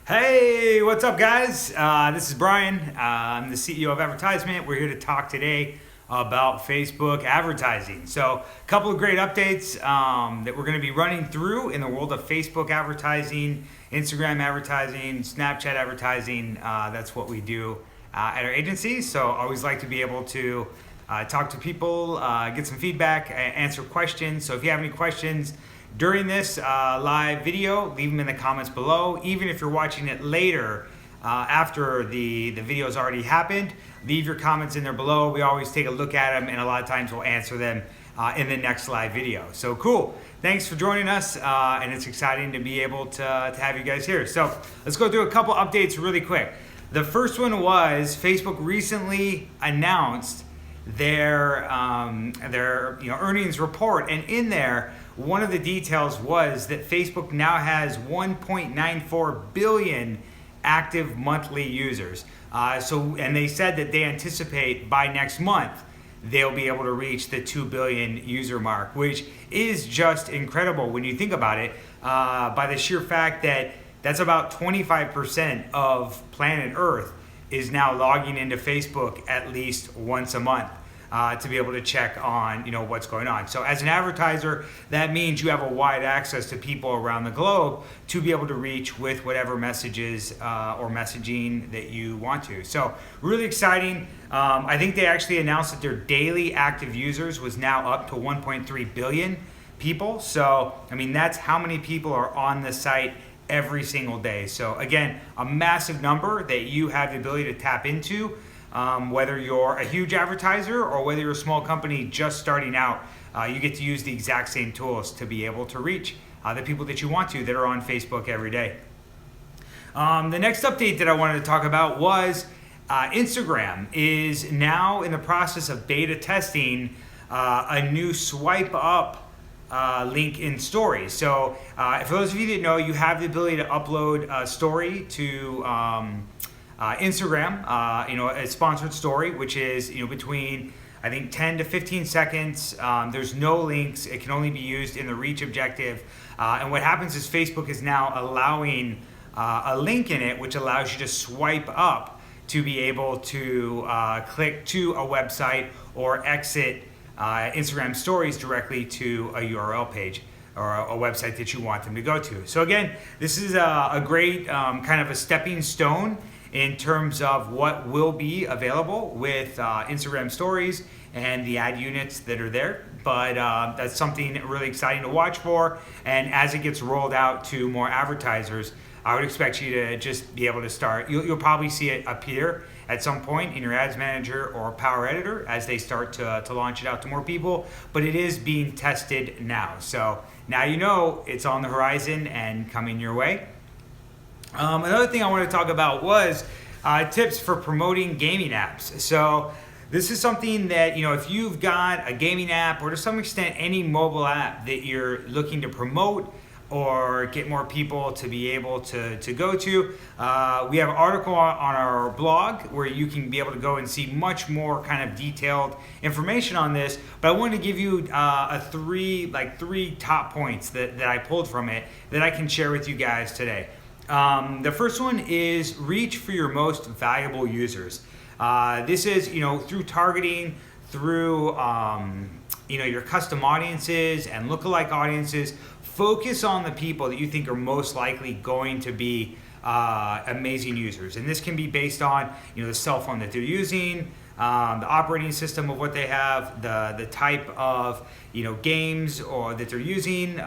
Hey, what's up, guys? This is Brian. I'm the CEO of Advertisement. We're here to talk today about Facebook advertising. So, a couple of great updates that we're going to be running through in the world of Facebook advertising, Instagram advertising, Snapchat advertising. That's what we do at our agency. So, I always like to be able to talk to people, get some feedback, answer questions. So, if you have any questions during this live video, leave them in the comments below. Even if you're watching it later, after the video's already happened, leave your comments in there below. We always take a look at them, and a lot of times we'll answer them in the next live video. So cool. Thanks for joining us, and it's exciting to be able to have you guys here. So let's go through a couple updates really quick. The first one was Facebook recently announced their earnings report, and in there, one of the details was that Facebook now has 1.94 billion active monthly users. And they said that they anticipate by next month they'll be able to reach the 2 billion user mark, which is just incredible when you think about it, by the sheer fact that that's about 25% of planet Earth is now logging into Facebook at least once a month. To be able to check on what's going on. So as an advertiser, that means you have a wide access to people around the globe to be able to reach with whatever messages or messaging that you want to. So really exciting. I think they actually announced that their daily active users was now up to 1.3 billion people. So I mean, that's how many people are on the site every single day. So again, a massive number that you have the ability to tap into. Whether you're a huge advertiser or whether you're a small company just starting out, you get to use the exact same tools to be able to reach the people that you want to that are on Facebook every day. The next update that I wanted to talk about was Instagram is now in the process of beta testing a new swipe up link in stories. So for those of you that know, you have the ability to upload a story to Instagram, a sponsored story, which is between I think 10 to 15 seconds. There's no links. It can only be used in the reach objective. And what happens is Facebook is now allowing a link in it, which allows you to swipe up to be able to click to a website or exit Instagram stories directly to a URL page or a website that you want them to go to. So again, this is a great kind of a stepping stone in terms of what will be available with Instagram stories and the ad units that are there. But that's something really exciting to watch for. And as it gets rolled out to more advertisers, I would expect you to just be able to start. You'll probably see it appear at some point in your ads manager or power editor as they start to launch it out to more people. But it is being tested now. So now you know it's on the horizon and coming your way. Another thing I want to talk about was tips for promoting gaming apps. So this is something that, if you've got a gaming app or to some extent any mobile app that you're looking to promote or get more people to be able to go to, we have an article on our blog where you can be able to go and see much more kind of detailed information on this. But I wanted to give you three top points that I pulled from it that I can share with you guys today. The first one is reach for your most valuable users. This is, through targeting, through, your custom audiences and lookalike audiences. Focus on the people that you think are most likely going to be amazing users. And this can be based on, the cell phone that they're using, the operating system of what they have, the type of, games or that they're using,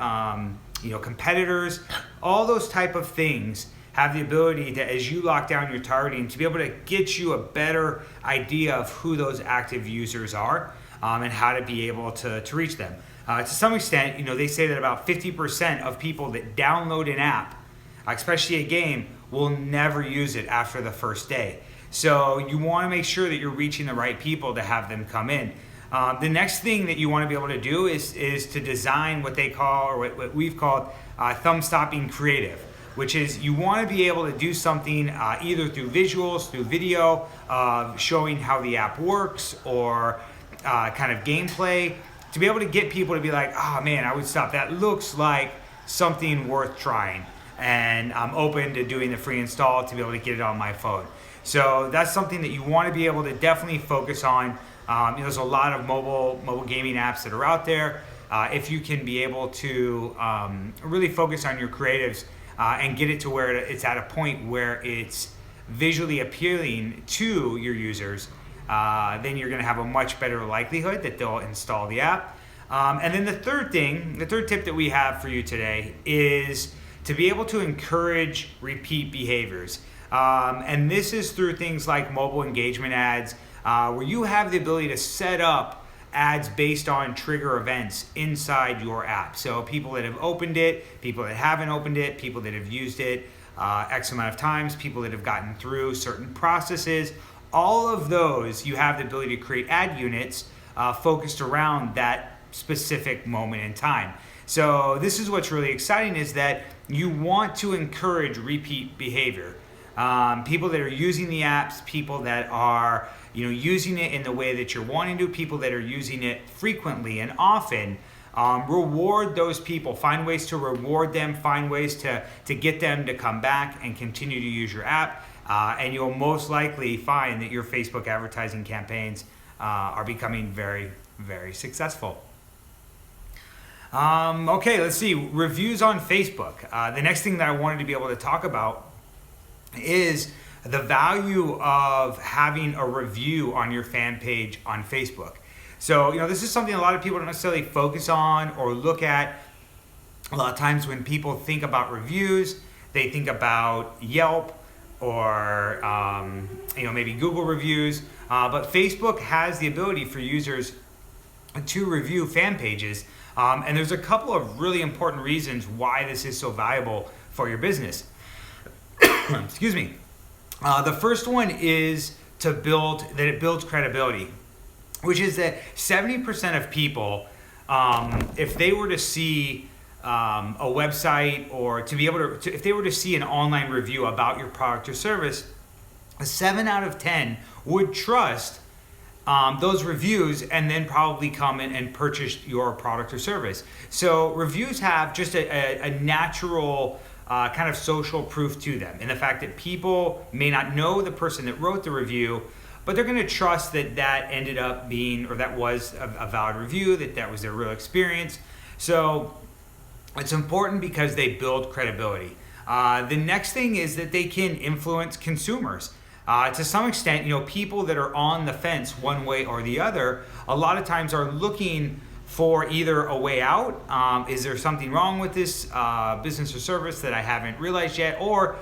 competitors, all those type of things have the ability to, as you lock down your targeting, to be able to get you a better idea of who those active users are and how to be able to reach them. To some extent, they say that about 50% of people that download an app, especially a game, will never use it after the first day. So you want to make sure that you're reaching the right people to have them come in. The next thing that you want to be able to do is to design what they call, or what we've called, thumb-stopping creative, which is you want to be able to do something either through visuals, through video, showing how the app works, or kind of gameplay, to be able to get people to be like, oh man, I would stop. That looks like something worth trying. and I'm open to doing the free install to be able to get it on my phone. So that's something that you want to be able to definitely focus on. There's a lot of mobile gaming apps that are out there. If you can be able to really focus on your creatives and get it to where it's at a point where it's visually appealing to your users, then you're going to have a much better likelihood that they'll install the app. And then the third tip that we have for you today is to be able to encourage repeat behaviors. And this is through things like mobile engagement ads, where you have the ability to set up ads based on trigger events inside your app. So people that have opened it, people that haven't opened it, people that have used it X amount of times, people that have gotten through certain processes, all of those, you have the ability to create ad units focused around that specific moment in time. So this is what's really exciting, is that you want to encourage repeat behavior. People that are using the apps, people that are using it in the way that you're wanting to, people that are using it frequently and often, reward those people. Find ways to reward them, find ways to get them to come back and continue to use your app, and you'll most likely find that your Facebook advertising campaigns are becoming very, very successful. Okay, let's see. Reviews on Facebook. The next thing that I wanted to be able to talk about is the value of having a review on your fan page on Facebook. So, this is something a lot of people don't necessarily focus on or look at. A lot of times when people think about reviews, they think about Yelp or, maybe Google reviews. But Facebook has the ability for users to review fan pages. And there's a couple of really important reasons why this is so valuable for your business. Excuse me. The first one is it builds credibility, which is that 70% of people, if they were to see a website or if they were to see an online review about your product or service, 7 out of 10 would trust those reviews and then probably come in and purchase your product or service. So reviews have just a natural kind of social proof to them, and the fact that people may not know the person that wrote the review, but they're going to trust that ended up being, or that was a valid review, that was their real experience. So it's important because they build credibility. The next thing is that they can influence consumers. To some extent, people that are on the fence one way or the other, a lot of times are looking for either a way out. Is there something wrong with this business or service that I haven't realized yet? Or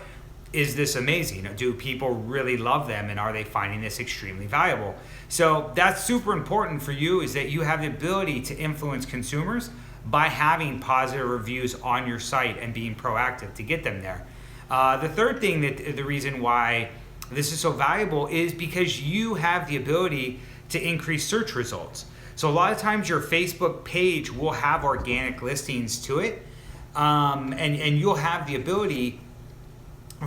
is this amazing? Do people really love them, and are they finding this extremely valuable? So that's super important for you, is that you have the ability to influence consumers by having positive reviews on your site and being proactive to get them there. The third thing, the reason why this is so valuable, is because you have the ability to increase search results. So a lot of times your Facebook page will have organic listings to it, and you'll have the ability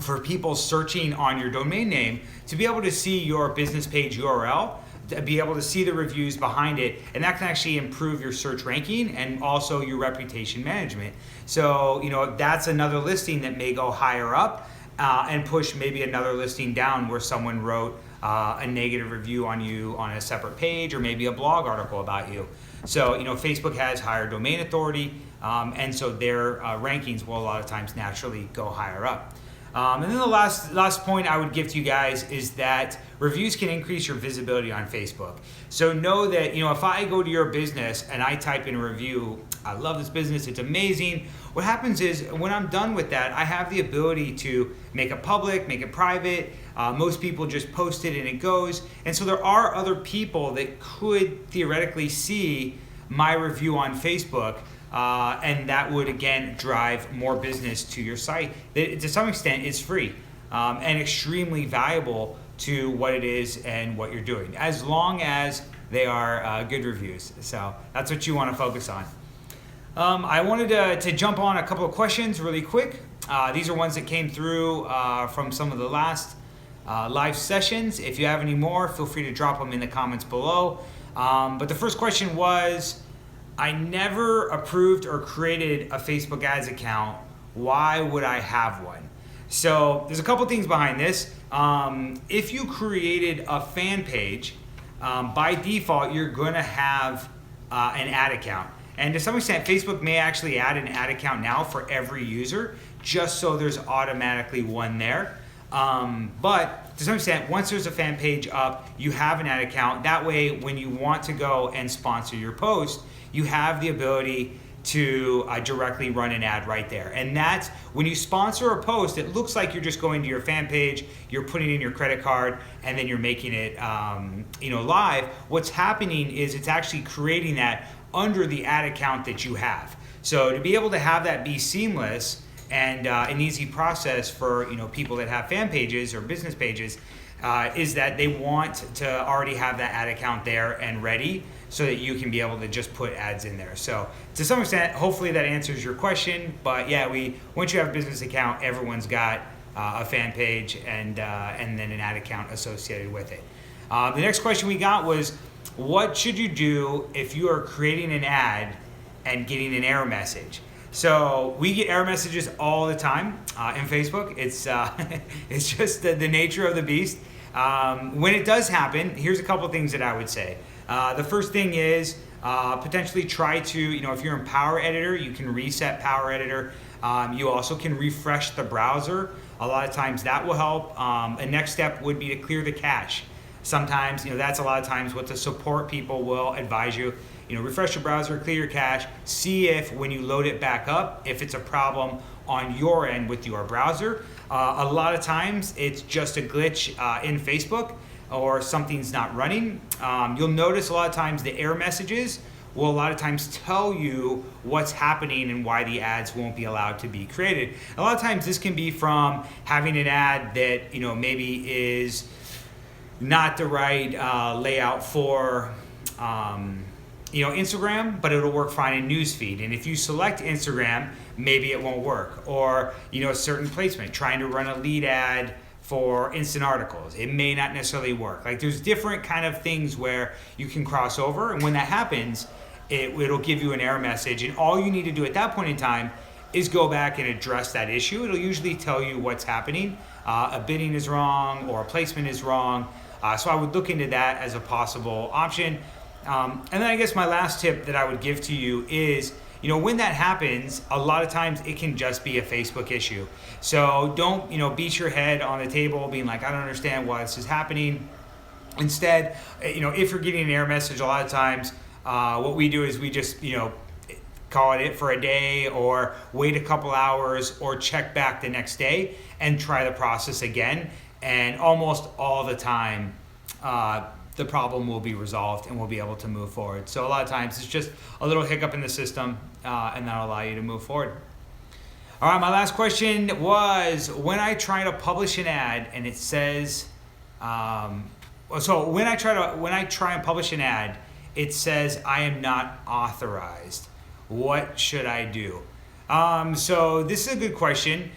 for people searching on your domain name to be able to see your business page URL, to be able to see the reviews behind it, and that can actually improve your search ranking and also your reputation management. So, that's another listing that may go higher up and push maybe another listing down where someone wrote a negative review on you on a separate page, or maybe a blog article about you. So, Facebook has higher domain authority, and so their rankings will a lot of times naturally go higher up. And then the last point I would give to you guys is that reviews can increase your visibility on Facebook. So know that, if I go to your business and I type in a review, I love this business, it's amazing. What happens is, when I'm done with that, I have the ability to make it public, make it private. Most people just post it and it goes. And so there are other people that could theoretically see my review on Facebook. And that would, again, drive more business to your site. That, to some extent, is free and extremely valuable to what it is and what you're doing, as long as they are good reviews. So that's what you want to focus on. I wanted to jump on a couple of questions really quick. These are ones that came through from some of the last live sessions. If you have any more, feel free to drop them in the comments below. But the first question was, I never approved or created a Facebook ads account. why would I have one? So there's a couple things behind this. If you created a fan page, by default, you're going to have an ad account. And to some extent, Facebook may actually add an ad account now for every user, just so there's automatically one there. But to some extent, once there's a fan page up, you have an ad account. That way, when you want to go and sponsor your post, you have the ability to directly run an ad right there. And that's when you sponsor a post, it looks like you're just going to your fan page, you're putting in your credit card, and then you're making it live. What's happening is it's actually creating that under the ad account that you have. So to be able to have that be seamless and an easy process for people that have fan pages or business pages, is that they want to already have that ad account there and ready so that you can be able to just put ads in there. So to some extent, hopefully that answers your question. But yeah, once you have a business account, everyone's got a fan page and then an ad account associated with it. The next question we got was, what should you do if you are creating an ad and getting an error message? So we get error messages all the time in Facebook. It's it's just the nature of the beast. When it does happen, here's a couple things that I would say. The first thing is potentially try to, if you're in Power Editor, you can reset Power Editor. You also can refresh the browser. A lot of times that will help. A next step would be to clear the cache. Sometimes, that's a lot of times what the support people will advise you. Refresh your browser, clear your cache, see if when you load it back up, if it's a problem on your end with your browser. A lot of times it's just a glitch in Facebook or something's not running. You'll notice a lot of times the error messages will a lot of times tell you what's happening and why the ads won't be allowed to be created. A lot of times this can be from having an ad that maybe is not the right layout for Instagram, but it'll work fine in newsfeed. And if you select Instagram, maybe it won't work. Or a certain placement, trying to run a lead ad for instant articles, it may not necessarily work. Like there's different kind of things where you can cross over, and when that happens, it'll give you an error message, and all you need to do at that point in time is go back and address that issue. It'll usually tell you what's happening. A bidding is wrong or a placement is wrong. So I would look into that as a possible option. And then I guess my last tip that I would give to you is, when that happens, a lot of times it can just be a Facebook issue. So don't, beat your head on the table being like, I don't understand why this is happening. Instead, if you're getting an error message, a lot of times what we do is we just, call it for a day or wait a couple hours or check back the next day and try the process again. And almost all the time, the problem will be resolved and we'll be able to move forward. So a lot of times it's just a little hiccup in the system and that'll allow you to move forward. All right, my last question was, when I try to publish an ad and it says, when I try and publish an ad, it says I am not authorized. What should I do? So this is a good question.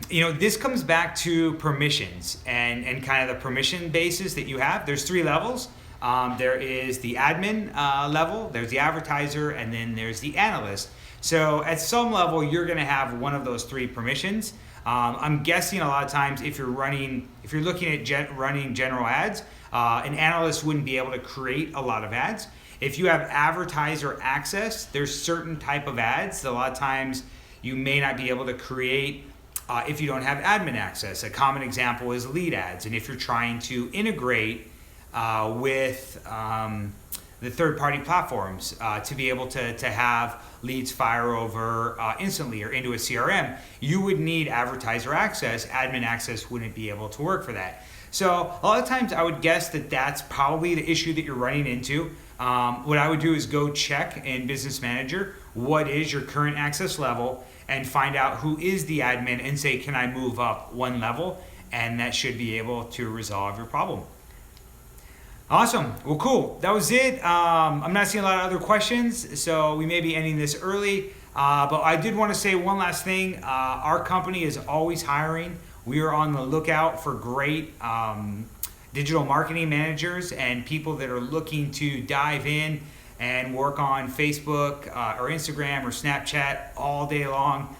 This comes back to permissions and kind of the permission basis that you have. There's 3 levels. There is the admin level, there's the advertiser, and then there's the analyst. So at some level, you're going to have one of those 3 permissions. I'm guessing a lot of times if you're looking at running general ads, an analyst wouldn't be able to create a lot of ads. If you have advertiser access, there's certain type of ads that a lot of times you may not be able to create if you don't have admin access. A common example is lead ads. And if you're trying to integrate with the third-party platforms to be able to have leads fire over instantly or into a CRM, you would need advertiser access. Admin access wouldn't be able to work for that. So a lot of times I would guess that that's probably the issue that you're running into. What I would do is go check in Business Manager what is your current access level and find out who is the admin and say, can I move up 1 level? And that should be able to resolve your problem. Awesome. Well, cool. That was it. I'm not seeing a lot of other questions, so we may be ending this early. But I did want to say one last thing. Our company is always hiring. We are on the lookout for great digital marketing managers and people that are looking to dive in and work on Facebook or Instagram or Snapchat all day long.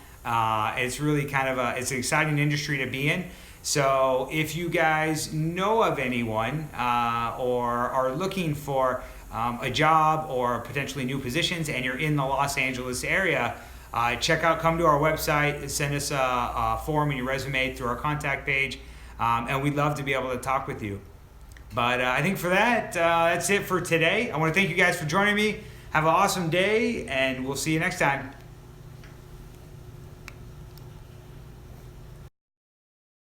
It's really it's an exciting industry to be in. So if you guys know of anyone or are looking for a job or potentially new positions and you're in the Los Angeles area, come to our website, send us a form and your resume through our contact page, and we'd love to be able to talk with you. But I think for that, that's it for today. I want to thank you guys for joining me. Have an awesome day, and we'll see you next time.